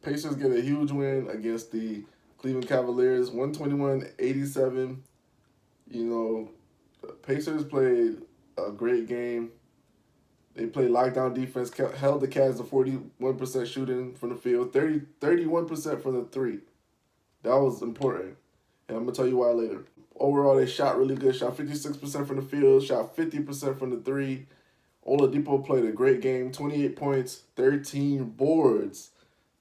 Pacers get a huge win against the Cleveland Cavaliers, 121-87. You know, Pacers played a great game. They played lockdown defense, held the Cavs to 41% shooting from the field, 31% from the three. That was important. And I'm going to tell you why later. Overall, they shot really good. Shot 56% from the field, shot 50% from the three. Oladipo played a great game, 28 points, 13 boards,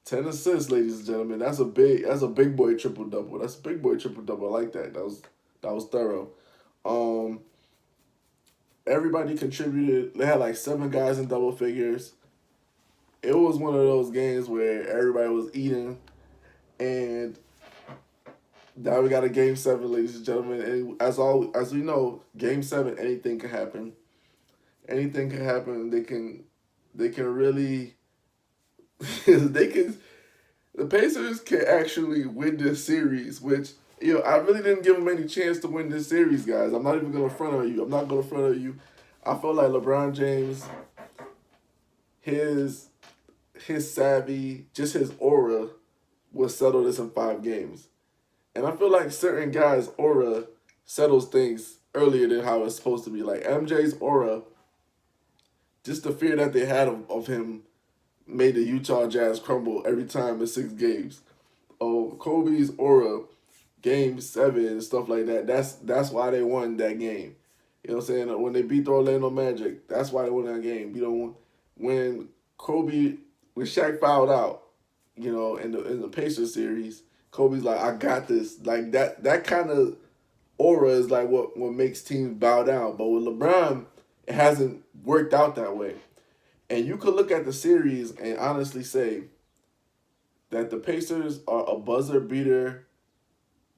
10 assists, ladies and gentlemen. That's a big boy triple double. That's a big boy triple double. I like that. That was thorough. Um, Everybody contributed. They had like 7 guys in double figures. It was one of those games where everybody was eating, and now we got a game 7, ladies and gentlemen. And as we know, game 7, anything can happen. Anything can happen. They can really they can the Pacers can actually win this series, which I really didn't give them any chance to win this series, guys. I'm not even gonna front on you. I'm not gonna front on you. I feel like LeBron James, his his savvy, just his aura, will settle this in 5 games. And I feel like certain guys' aura settles things earlier than how it's supposed to be. Like MJ's aura, just the fear that they had of him made the Utah Jazz crumble every time in 6 games. Oh, Kobe's aura, game 7 and stuff like that. That's why they won that game. You know what I'm saying? When they beat the Orlando Magic, that's why they won that game. When Kobe, when Shaq fouled out, in the Pacers series, Kobe's like, I got this. Like that kind of aura is like what makes teams bow down. But with LeBron, it hasn't worked out that way. And you could look at the series and honestly say that the Pacers are a buzzer beater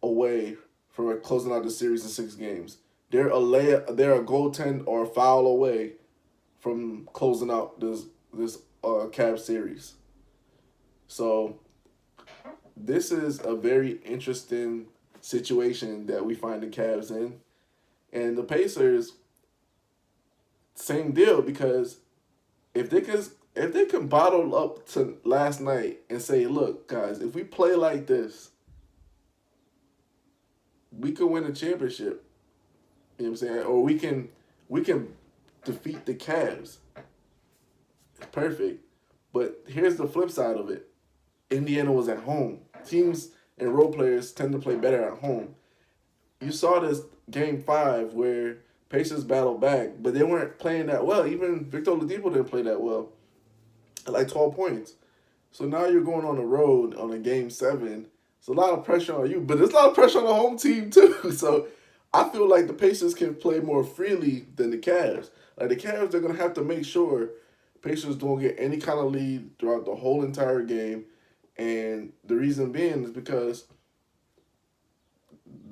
away from closing out the series in 6 games. They're a goaltend or a foul away from closing out this Cavs series. So this is a very interesting situation that we find the Cavs in, and the Pacers, same deal, because if they can bottle up to last night and say, look, guys, if we play like this, we could win a championship. You know what I'm saying? Or we can defeat the Cavs. Perfect. But here's the flip side of it. Indiana was at home. Teams and role players tend to play better at home. You saw this game 5 where Pacers battled back, but they weren't playing that well. Even Victor Oladipo didn't play that well. At like 12 points. So now you're going on the road on a game 7. It's a lot of pressure on you, but there's a lot of pressure on the home team too. So I feel like the Pacers can play more freely than the Cavs. Like the Cavs, they're gonna have to make sure Pacers don't get any kind of lead throughout the whole entire game. And the reason being is because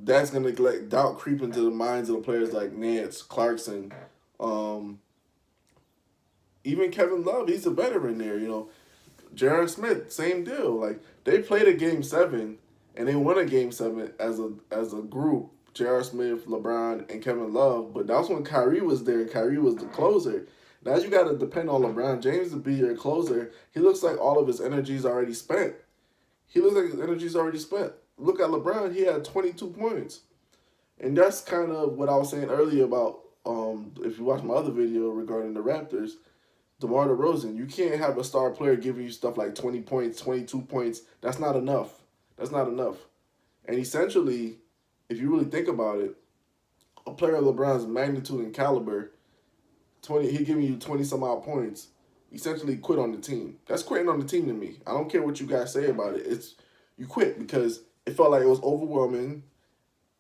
that's gonna let doubt creep into the minds of the players like Nance, Clarkson, um, even Kevin Love. He's a veteran there, Jared Smith, same deal. Like they played a game 7 and they won a game 7 as a group. Jared Smith, LeBron, and Kevin Love. But that's when Kyrie was there. Kyrie was the closer. Now you got to depend on LeBron James to be your closer. He looks like all of his energy is already spent. Look at LeBron. He had 22 points. And that's kind of what I was saying earlier about if you watch my other video regarding the Raptors, DeMar DeRozan. You can't have a star player giving you stuff like 20 points, 22 points. That's not enough. That's not enough. And essentially, if you really think about it, a player of LeBron's magnitude and caliber, he giving you 20 some odd points, essentially quit on the team. That's quitting on the team to me. I don't care what you guys say about it. You quit because it felt like it was overwhelming,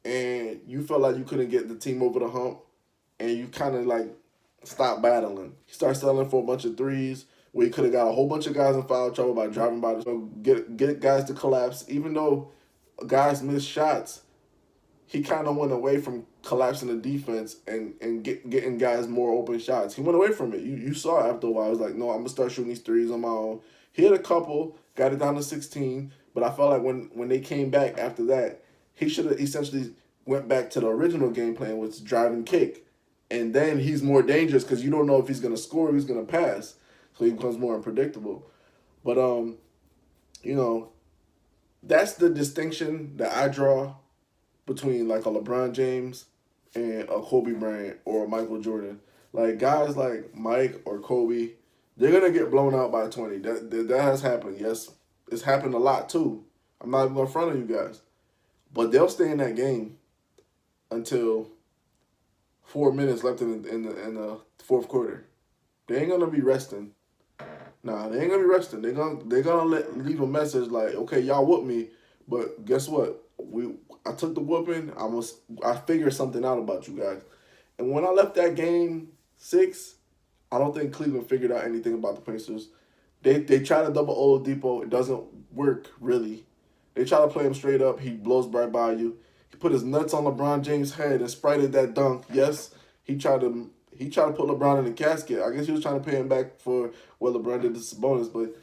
and you felt like you couldn't get the team over the hump, and you kind of like stopped battling. He started settling for a bunch of threes where he could have got a whole bunch of guys in foul trouble by driving by get guys to collapse. Even though guys missed shots, he kind of went away from collapsing the defense and getting guys more open shots. He went away from it. You saw it after a while. I was like, no, I'm going to start shooting these threes on my own. He had a couple, got it down to 16, but I felt like when they came back after that, he should have essentially went back to the original game plan, which is drive and kick. And then he's more dangerous because you don't know if he's going to score or he's going to pass. So he becomes more unpredictable. But You know, that's the distinction that I draw between like a LeBron James and a Kobe Bryant or a Michael Jordan. Like guys like Mike or Kobe, they're gonna get blown out by 20. That has happened. Yes, it's happened a lot too. I'm not even in front of you guys, but they'll stay in that game until 4 minutes left in the fourth quarter. They ain't gonna be resting. Nah, they ain't gonna be resting. They're gonna leave a message like, okay, y'all whoop me, but guess what? I took the whooping. I figured something out about you guys. And when I left that game 6, I don't think Cleveland figured out anything about the Pacers. They try to double Oladipo. It doesn't work really. They try to play him straight up. He blows right by you. He put his nuts on LeBron James' head and sprited that dunk. Yes, he tried to put LeBron in the casket. I guess he was trying to pay him back for what LeBron did to Sabonis, but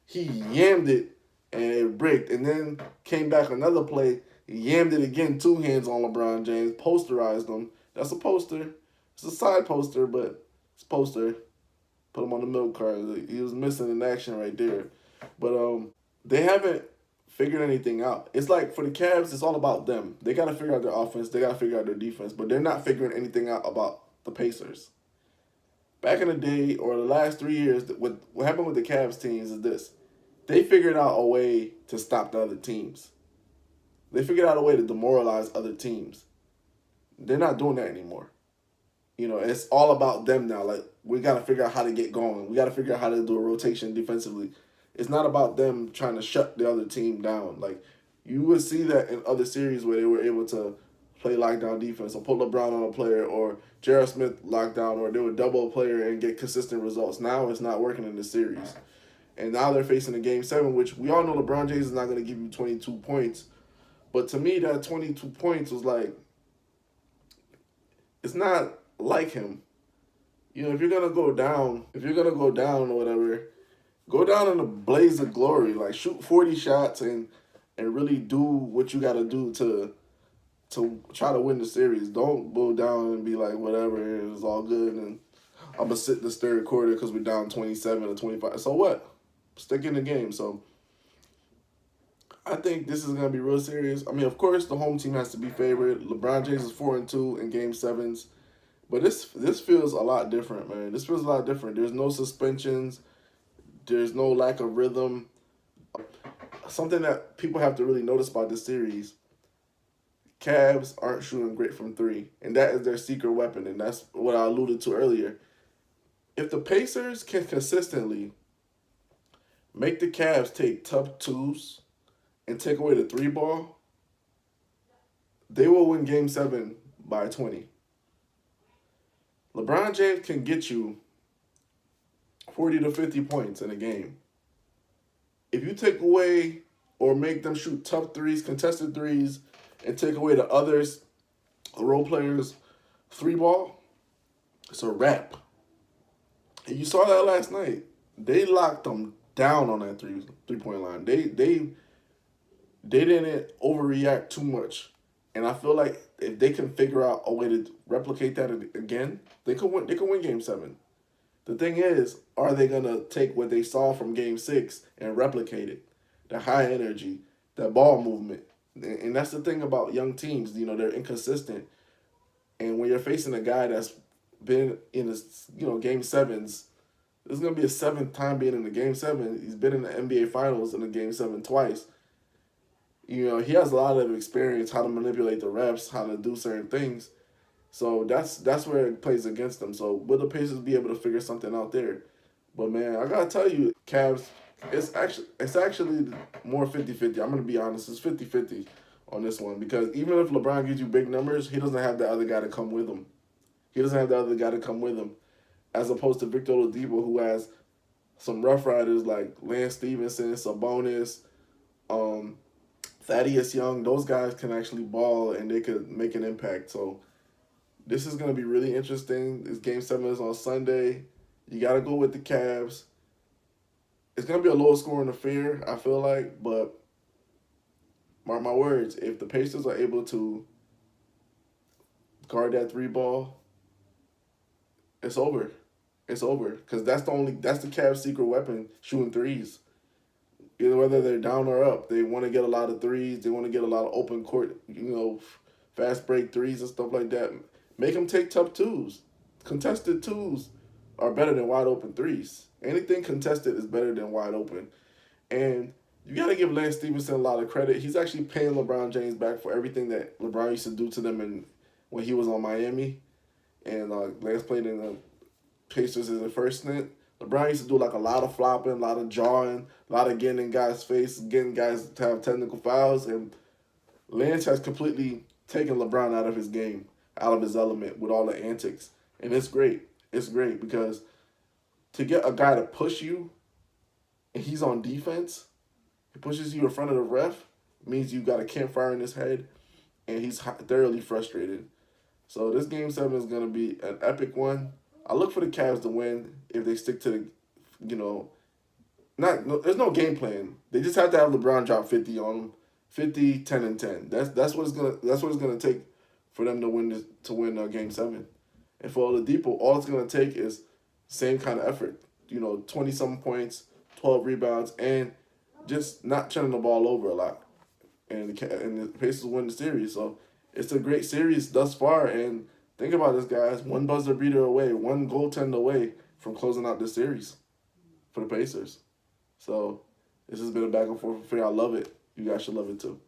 he yammed it and it bricked. And then came back another play, he yammed it again, 2 hands on LeBron James, posterized him. That's a poster. It's a side poster, but it's a poster. Put him on the milk card. He was missing in action right there. But they haven't figured anything out. It's like for the Cavs, it's all about them. They got to figure out their offense. They got to figure out their defense. But they're not figuring anything out about the Pacers. Back in the day, or the last 3 years, what happened with the Cavs teams is this. They figured out a way to stop the other teams. They figured out a way to demoralize other teams. They're not doing that anymore. It's all about them now. Like, we got to figure out how to get going. We got to figure out how to do a rotation defensively. It's not about them trying to shut the other team down. Like, you would see that in other series where they were able to play lockdown defense or put LeBron on a player or J.R. Smith lockdown, or they would double a player and get consistent results. Now it's not working in this series. And now they're facing a Game 7, which we all know LeBron James is not going to give you 22 points. But to me, that 22 points was like, it's not like him. If you're gonna go down, or whatever, go down in a blaze of glory. Like, shoot 40 shots and really do what you gotta do to try to win the series. Don't go down and be like, whatever, it's all good and I'm gonna sit this third quarter because we're down 27 or 25. So what? Stick in the game. So I think this is gonna be real serious. I mean, of course, the home team has to be favored. LeBron James is 4-2 in Game 7s. But this feels a lot different, man. This feels a lot different. There's no suspensions. There's no lack of rhythm. Something that people have to really notice about this series, Cavs aren't shooting great from 3. And that is their secret weapon. And that's what I alluded to earlier. If the Pacers can consistently make the Cavs take tough 2s and take away the 3 ball, they will win Game 7 by 20. LeBron James can get you 40 to 50 points in a game. If you take away or make them shoot tough 3s, contested 3s, and take away the others, the role players' 3 ball, it's a wrap. And you saw that last night. They locked them down on that 3-point line. They didn't overreact too much. And I feel like if they can figure out a way to replicate that again, they could win. They could win Game 7. The thing is, are they gonna take what they saw from Game 6 and replicate it? The high energy, that ball movement, and that's the thing about young teams. They're inconsistent. And when you're facing a guy that's been in this, Game 7s, this is gonna be his 7th time being in the Game 7. He's been in the NBA Finals in the Game 7 twice. He has a lot of experience, how to manipulate the refs, how to do certain things. So that's where it plays against them. So will the Pacers be able to figure something out there? But man, I gotta tell you, Cavs, it's actually more 50-50. I'm gonna be honest, it's 50-50 on this one, because even if LeBron gives you big numbers, he doesn't have the other guy to come with him. As opposed to Victor Oladipo, who has some rough riders like Lance Stevenson, Sabonis, Thaddeus Young. Those guys can actually ball and they could make an impact. So this is going to be really interesting. This Game 7 is on Sunday. You got to go with the Cavs. It's going to be a low-scoring affair, I feel like. But mark my words, if the Pacers are able to guard that 3 ball, it's over. It's over. Because that's the Cavs' secret weapon, shooting 3s. either whether they're down or up. They want to get a lot of threes. They want to get a lot of open court, fast break threes and stuff like that. Make them take tough twos. Contested twos are better than wide open threes. Anything contested is better than wide open. And you got to give Lance Stephenson a lot of credit. He's actually paying LeBron James back for everything that LeBron used to do to them when he was on Miami. And Lance played in the Pacers as a first stint. LeBron used to do like a lot of flopping, a lot of jawing, a lot of getting in guys' face, getting guys to have technical fouls. And Lance has completely taken LeBron out of his game, out of his element with all the antics. And it's great. It's great because to get a guy to push you and he's on defense, he pushes you in front of the ref, means you got a campfire in his head, and he's thoroughly frustrated. So this Game 7 is going to be an epic one. I look for the Cavs to win if they stick to the, there's no game plan. They just have to have LeBron drop 50 on them, 50, 10, and 10. That's what it's gonna take for them to win Game 7. And for Oladipo, all it's gonna take is same kind of effort. 20-something points, 12 rebounds, and just not turning the ball over a lot. And the Pacers win the series. So it's a great series thus far. And think about this, guys. One buzzer beater away, one goaltender away from closing out this series for the Pacers. So this has been a back and forth affair. I love it. You guys should love it too.